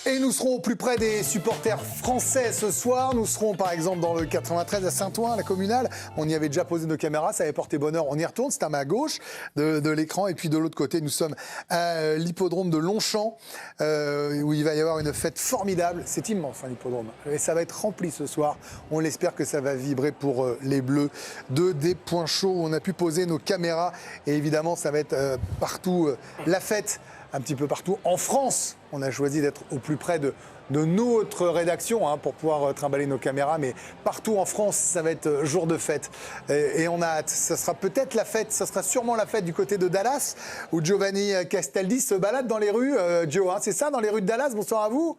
Et nous serons au plus près des supporters français ce soir. Nous serons par exemple dans le 93 à Saint-Ouen, la communale. On y avait déjà posé nos caméras, ça avait porté bonheur. On y retourne, c'est à ma gauche de l'écran. Et puis de l'autre côté, nous sommes à l'hippodrome de Longchamp, où il va y avoir une fête formidable. C'est immense, l'hippodrome. Et ça va être rempli ce soir. On l'espère que ça va vibrer pour les Bleus de des points chauds où on a pu poser nos caméras. Et évidemment, ça va être partout la fête. Un petit peu partout en France. On a choisi d'être au plus près de notre rédaction pour pouvoir trimballer nos caméras, mais partout en France, ça va être jour de fête. Et on a hâte. Ça sera peut-être la fête, ça sera sûrement la fête du côté de Dallas, où Giovanni Castaldi se balade dans les rues. Joe, c'est ça, dans les rues de Dallas. Bonsoir à vous.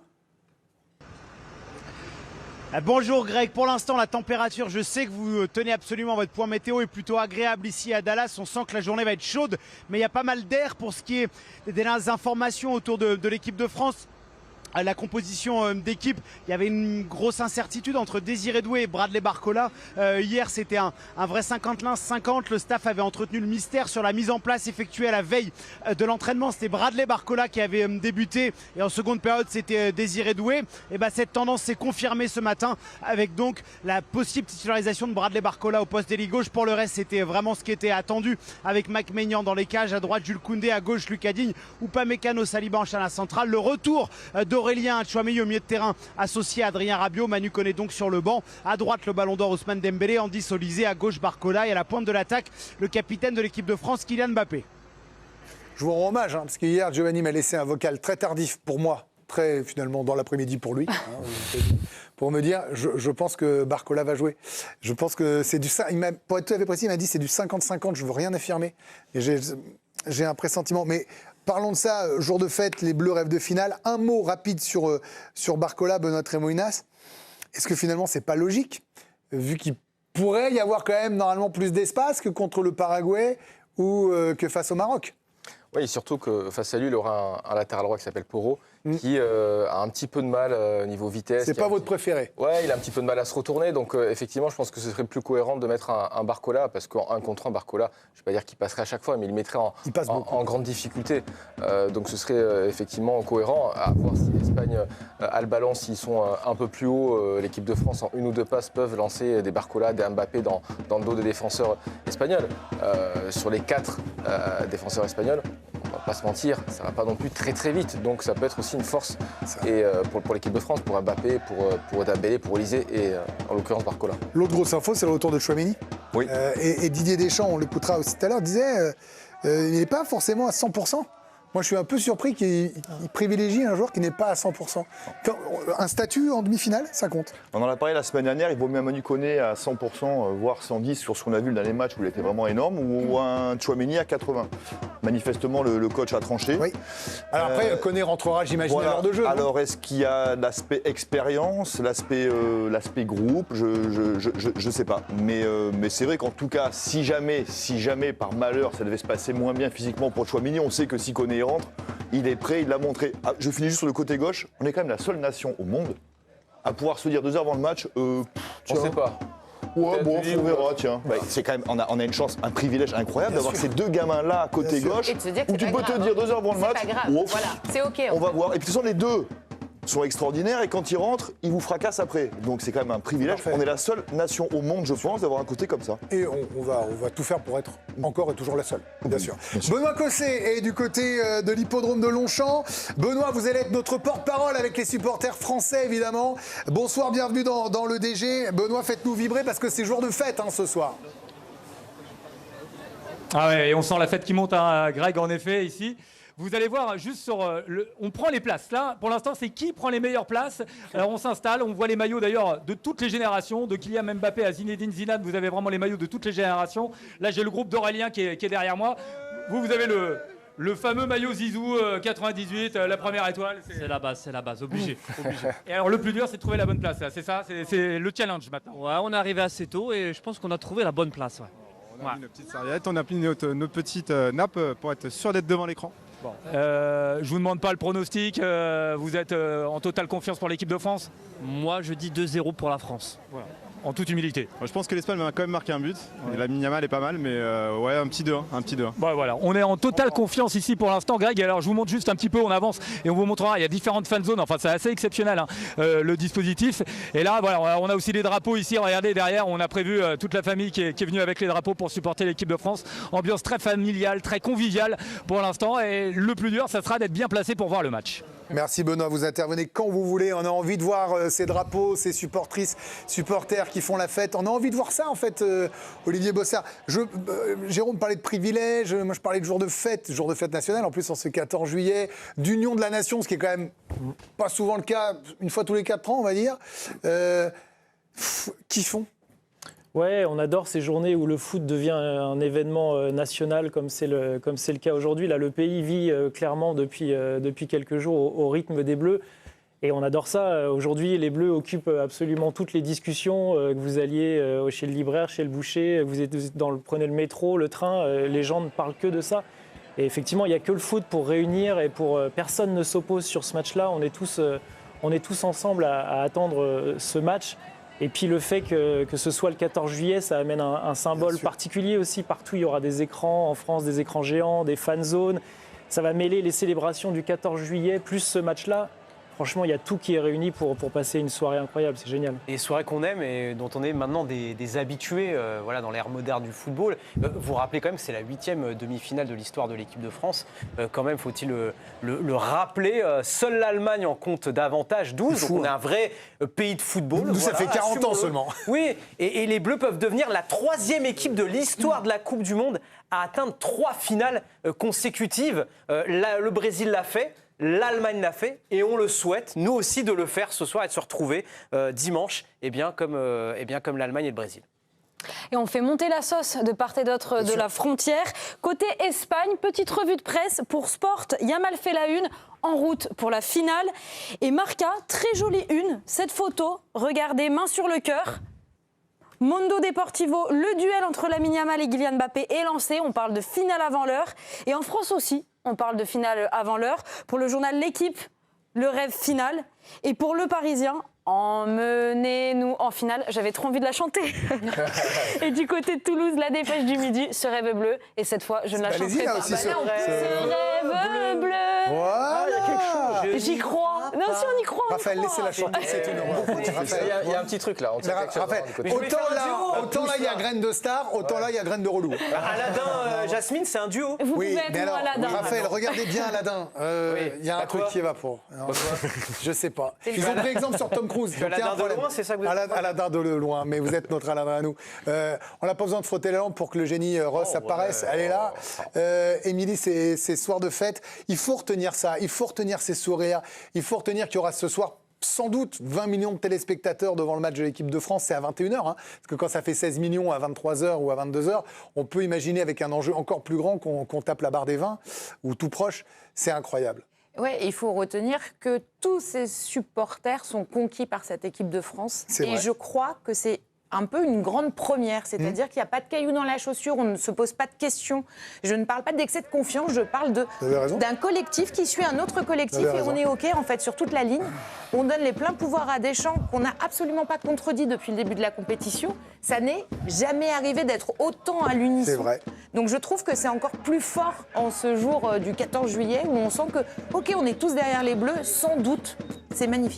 Bonjour Greg, pour l'instant la température, je sais que vous tenez absolument votre point météo, est plutôt agréable ici à Dallas. On sent que la journée va être chaude, mais il y a pas mal d'air pour ce qui est des dernières informations autour de l'équipe de France. À la composition d'équipe, il y avait une grosse incertitude entre Désiré Doué et Bradley Barcola. Hier, c'était un vrai 50-50. Le staff avait entretenu le mystère sur la mise en place effectuée à la veille de l'entraînement. C'était Bradley Barcola qui avait débuté et en seconde période, c'était Désiré Doué. Et cette tendance s'est confirmée ce matin avec donc la possible titularisation de Bradley Barcola au poste d'ailier gauche. Pour le reste, c'était vraiment ce qui était attendu avec Mac Maignan dans les cages. À droite, Jules Koundé. À gauche, Lucas Digne ou Upamecano Saliba en chaîne centrale. Le retour d'Aurélien Tchouaméni au milieu de terrain associé à Adrien Rabiot. Manu Koné donc sur le banc. À droite, le ballon d'or Ousmane Dembélé. Andy Olysée. À gauche, Barcola. Et à la pointe de l'attaque, le capitaine de l'équipe de France, Kylian Mbappé. Je vous rends hommage, parce qu'hier, Giovanni m'a laissé un vocal très tardif pour moi, très finalement dans l'après-midi pour lui, pour me dire, je pense que Barcola va jouer. Je pense que c'est du... Pour être tout à fait précis, il m'a dit c'est du 50-50, je ne veux rien affirmer. Et j'ai un pressentiment. Mais parlons de ça, jour de fête, les Bleus rêvent de finale. Un mot rapide sur Barcola, Benoît Trémoïnas. Est-ce que finalement, c'est pas logique, vu qu'il pourrait y avoir quand même normalement plus d'espace que contre le Paraguay ou que face au Maroc? Oui, surtout que face à lui, il aura un latéral droit qui s'appelle Porro, qui a un petit peu de mal au niveau vitesse. C'est pas votre préféré? Ouais, il a un petit peu de mal à se retourner. Donc effectivement, je pense que ce serait plus cohérent de mettre un Barcola, parce qu'en 1 contre 1, Barcola, je ne vais pas dire qu'il passerait à chaque fois, mais il mettrait en grande difficulté. Donc ce serait effectivement cohérent. À voir si l'Espagne a le ballon, s'ils sont un peu plus haut, l'équipe de France en 1 ou 2 passes peuvent lancer des Barcola, des Mbappé dans le dos des défenseurs espagnols. Sur les 4 défenseurs espagnols, on va pas se mentir, ça va pas non plus très très vite. Donc ça peut être aussi une force et, pour l'équipe de France, pour Mbappé, pour Dembélé, pour Olysée et en l'occurrence Barcola. L'autre grosse info, c'est le retour de Tchouaméni. Oui. Et Didier Deschamps, on l'écoutera aussi tout à l'heure, disait il n'est pas forcément à 100%. Moi, je suis un peu surpris qu'il privilégie un joueur qui n'est pas à 100%. Un statut en demi-finale, ça compte. On en a parlé la semaine dernière, il vaut mieux un Manu Koné à 100%, voire 110 sur ce qu'on a vu dans les matchs où il était vraiment énorme, ou un Tchouaméni à 80%. Manifestement, le coach a tranché. Oui. Alors après, Koné rentrera, j'imagine, à l'heure de jeu. Alors, est-ce qu'il y a l'aspect expérience, l'aspect groupe? Je ne sais pas. Mais c'est vrai qu'en tout cas, si jamais, par malheur, ça devait se passer moins bien physiquement pour Tchouaméni, on sait que si Koné rentre, il est prêt, il l'a montré. Je finis juste sur le côté gauche. On est quand même la seule nation au monde à pouvoir se dire 2 heures avant le match. On ne sait pas. Ouais, bon, on verra, tiens. C'est quand même, on a une chance, un privilège incroyable d'avoir ces 2 gamins-là à côté gauche. Où tu peux te dire 2 heures avant le match. C'est pas grave. Voilà, c'est OK. On va voir. Et puis, de toute façon, les deux sont extraordinaires et quand ils rentrent, ils vous fracassent après. Donc c'est quand même un privilège. Parfait. On est la seule nation au monde, je pense, d'avoir un côté comme ça. Et on va tout faire pour être encore et toujours la seule, bien sûr. Benoît Cosset est du côté de l'hippodrome de Longchamp. Benoît, vous allez être notre porte-parole avec les supporters français, évidemment. Bonsoir, bienvenue dans le DG. Benoît, faites-nous vibrer parce que c'est jour de fête ce soir. Ah ouais, et on sent la fête qui monte à Greg, en effet, ici. Vous allez voir, juste sur on prend les places. Là, pour l'instant, c'est qui prend les meilleures places. Alors, on s'installe. On voit les maillots, d'ailleurs, de toutes les générations. De Kylian Mbappé à Zinedine Zidane. Vous avez vraiment les maillots de toutes les générations. Là, j'ai le groupe d'Aurélien qui est derrière moi. Vous avez le fameux maillot Zizou 98, la première étoile. C'est la base, obligé. Et alors, le plus dur, c'est de trouver la bonne place. C'est ça, c'est le challenge maintenant. Ouais, on est arrivé assez tôt et je pense qu'on a trouvé la bonne place. Ouais. On a mis nos petites serviettes, on a mis notre petite nappe pour être sûr d'être devant l'écran. Bon. Je vous demande pas le pronostic. Vous êtes en totale confiance pour l'équipe de France? Moi, je dis 2-0 pour la France. Voilà. en toute humilité. Je pense que l'Espagne va quand même marquer un but. La Yamal est pas mal, mais ouais, un petit 2-1. Bah voilà, on est en totale confiance ici pour l'instant, Greg. Alors je vous montre juste un petit peu, on avance et on vous montrera. Il y a différentes fan zones. Enfin, c'est assez exceptionnel hein, le dispositif. Et là, voilà, on a aussi les drapeaux ici. Regardez derrière, on a prévu toute la famille qui est venue avec les drapeaux pour supporter l'équipe de France. Ambiance très familiale, très conviviale pour l'instant. Et le plus dur, ça sera d'être bien placé pour voir le match. Merci Benoît, vous intervenez quand vous voulez. On a envie de voir ces drapeaux, ces supportrices, supporters qui font la fête. On a envie de voir ça en fait, Olivier Bossard. Jérôme parlait de privilèges, moi je parlais de jour de fête national. En plus en ce 14 juillet, d'union de la nation, ce qui est quand même pas souvent le cas, une fois tous les 4 ans on va dire. Qui font ? Ouais, on adore ces journées où le foot devient un événement national comme c'est le cas aujourd'hui. Là, le pays vit clairement depuis quelques jours au rythme des Bleus. Et on adore ça. Aujourd'hui, les Bleus occupent absolument toutes les discussions. Que vous alliez chez le libraire, chez le boucher, prenez le métro, le train, les gens ne parlent que de ça. Et effectivement, il n'y a que le foot pour réunir et personne ne s'oppose sur ce match-là. On est tous ensemble à attendre ce match. Et puis le fait que ce soit le 14 juillet, ça amène un symbole particulier aussi. Partout, il y aura des écrans, en France, des écrans géants, des fan zones. Ça va mêler les célébrations du 14 juillet plus ce match-là. Franchement, il y a tout qui est réuni pour passer une soirée incroyable, c'est génial. Et soirée qu'on aime et dont on est maintenant des habitués voilà, dans l'ère moderne du football. Vous vous rappelez quand même que c'est la 8e demi-finale de l'histoire de l'équipe de France. Quand même, faut-il le rappeler, seule l'Allemagne en compte davantage, 12. Donc on est un vrai pays de football. Nous, ça fait 40 ans seulement. Oui, et les Bleus peuvent devenir la 3e équipe de l'histoire de la Coupe du Monde à atteindre 3 finales consécutives. Le Brésil l'a fait. L'Allemagne l'a fait et on le souhaite, nous aussi, de le faire ce soir et de se retrouver dimanche, comme l'Allemagne et le Brésil. Et on fait monter la sauce de part et d'autre de la frontière. Côté Espagne, petite revue de presse pour Sport. Yamal fait la une, en route pour la finale. Et Marca, très jolie une, cette photo, regardez, main sur le cœur. Mundo Deportivo, le duel entre Lamine Yamal et Kylian Mbappé est lancé. On parle de finale avant l'heure. Et en France aussi, on parle de finale avant l'heure. Pour le journal L'Équipe, le rêve final. Et pour le Parisien, emmenez-nous en finale. J'avais trop envie de la chanter. Et du côté de Toulouse, la dépêche du midi, ce rêve bleu. Et cette fois, je ne la chanterai pas. Aussi, ce rêve bleu. Voilà. J'y crois. Non, si on y croit. Raphaël, laissez-la chanter, c'est une horreur. Il y a un petit truc là. Raphaël, autant là, il y a graine de star, autant là, il y a graine de relou. Aladdin, Jasmine, c'est un duo. Vous pouvez être alors, Aladdin. Raphaël, regardez bien Aladdin. Il y a un truc qui va pas. Je sais pas. Ils ont pris exemple sur Tom Cruise. Aladdin de loin, c'est ça que vous êtes Aladdin de loin, mais vous êtes notre Aladdin à nous. On n'a pas besoin de frotter la lampe pour que le génie Ross apparaisse. Elle est là. Émilie, c'est soir de fête. Il faut retenir ça. Il faut retenir ces sourires. Il faut retenir qu'il y aura ce soir sans doute 20 millions de téléspectateurs devant le match de l'équipe de France. C'est à 21h. Parce que quand ça fait 16 millions à 23h ou à 22h, on peut imaginer avec un enjeu encore plus grand qu'on tape la barre des 20 ou tout proche. C'est incroyable. Oui, il faut retenir que tous ces supporters sont conquis par cette équipe de France. Et je crois que c'est un peu une grande première, c'est-à-dire qu'il n'y a pas de cailloux dans la chaussure, on ne se pose pas de questions. Je ne parle pas d'excès de confiance, je parle d'un collectif qui suit un autre collectif et on est OK en fait sur toute la ligne. On donne les pleins pouvoirs à Deschamps qu'on n'a absolument pas contredit depuis le début de la compétition. Ça n'est jamais arrivé d'être autant à l'unisson. C'est vrai. Donc je trouve que c'est encore plus fort en ce jour du 14 juillet où on sent que OK, on est tous derrière les Bleus, sans doute. C'est magnifique.